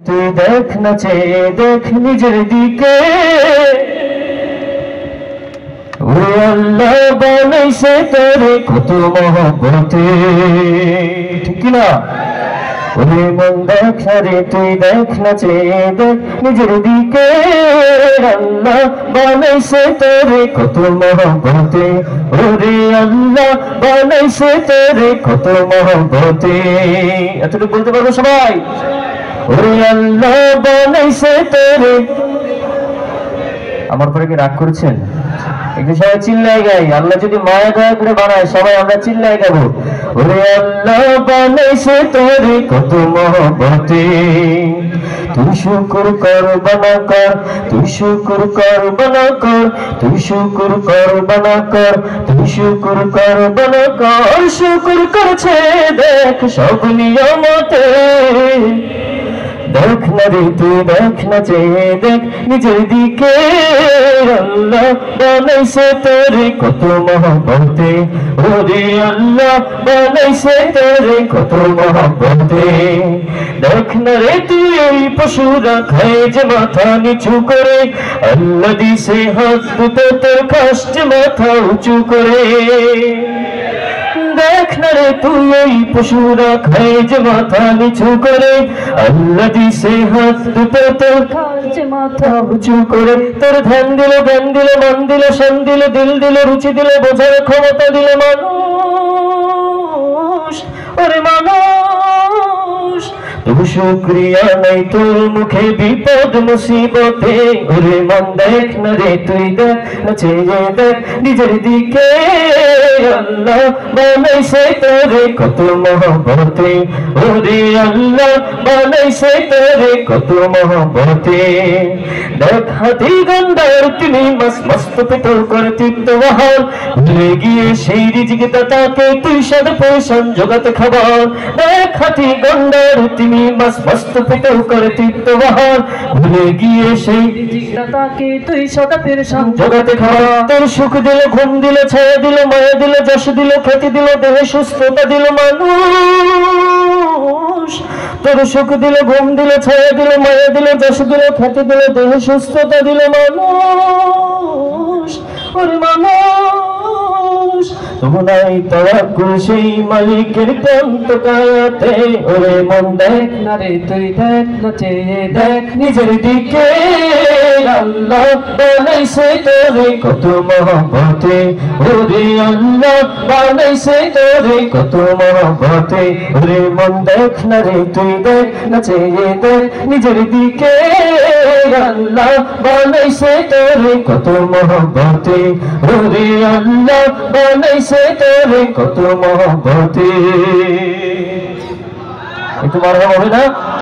তুই দেখ না চেয়ে দেখ নিজের দিকে, ওরে আল্লাহ বানাইছে তোরে কত মহব্বতে, ঠিক না? ওরে মন দেখ না রে, তুই দেখ না চেয়ে দেখ নিজের দিকে, আল্লাহ বানাইছে তোরে কত মহব্বতে, ওরে আল্লাহ বানাইছে তোরে কত মহব্বতে। এতটুকু বলতে পারবো সবাই? ওরে আল্লাহ বানাইছে তোরে। আমার পরে কি রাগ করছেন? একটু সবাই চিল্লাই গাই, আল্লাহ যদি মায়া দয়া করে বানায় সবাই আমরা চিল্লাই গাবো, ওরে আল্লাহ বানাইছে তোরে কত মহব্বতে। তুই শুকর কর বানা কর, তুই শুকর কর বানা কর, তুই শুকর কর বানা কর, তুই শুকর কর বানা কর, শুকর করছে দেখ সব নিয়মতে। দেখ না রে তুই দেখ না চেয়ে দেখ নিজের দিকে, আল্লাহ বানাইছে তোরে কত মহব্বতে, ওরে আল্লাহ বানাইছে তোরে কত মহব্বতে। দেখ না রে তুই ওই পশুরা খায় যে মাথা নিচু করে, আল্লাহ দিছে হাত দুটো তোর কষ্টে মাথা উঁচু করে। দেখ না রে তুই ওই পশুরা খায় যে মাথা নিচু করে, আল্লাহ দিছে হাত দুটো তোর কাছে মাথা উঁচু করে। তোর ধ্যান দিল জ্ঞান দিল মন দিল শান দিল দিল দিল রুচি দিল বোঝার ক্ষমতা দিল মানুষ, ওরে মানুষ। তবু শুকরিয়া নাই তোর মুখে বিপদ মুসিবতে, ওরে মন দেখ না রে তুই দেখ না চেয়ে দেখ নিজের দিকে, আল্লাহ বানাইছে তোরে কত মহব্বতে, ওরে আল্লাহ বানাইছে তোরে কত মহব্বতে। দেখ হাতি গন্ডার তুমি মাস মস্ত পেটর করে তৃপ্ত বহাল, ভুলে গিয়ে সেই রিজিক দাতাকে তুই সাদা পোষণ জোগাতে খাবার। দেখ হাতি গন্ডার তুমি মাস মস্ত পেটর করে তৃপ্ত বহাল, ভুলে গিয়ে সেই রিজিক দাতাকে তুই সাদা পোষণ জোগাতে খাবার। তোর সুখ দিল ঘুম দিল ছায়া দিল মায়া দিল যশ দিল খ্যাতি দিল দেহে সুস্থতা দিল মানুষ। তোর সুখ দিল ঘুম দিল ছায়া দিল মায়া দিল যশ দিল খ্যাতি দিল দেহে সুস্থতা দিল মানুষ, ওরে মানুষ। তবু নাই তাওয়াক্কুল সেই মালিকের ক্লান্ত কায়াতে, ওরে মন দেখ না রে তুই দেখ না চেয়ে দেখ নিজের দিকে, আল্লাহ বানাইছে তোরে কত মহব্বতে, ওরে আল্লাহ বানাইছে তোরে কত মহব্বতে। ওরে মন দেখ না রে তুই দেখ না চেয়ে দেখ নিজের দিকে, আল্লাহ বানাইছে তোরে কত মহব্বতে, ওরে আল্লাহ বানাইছে তোরে কত মহব্বতে। একটু মারহাবা হবে না?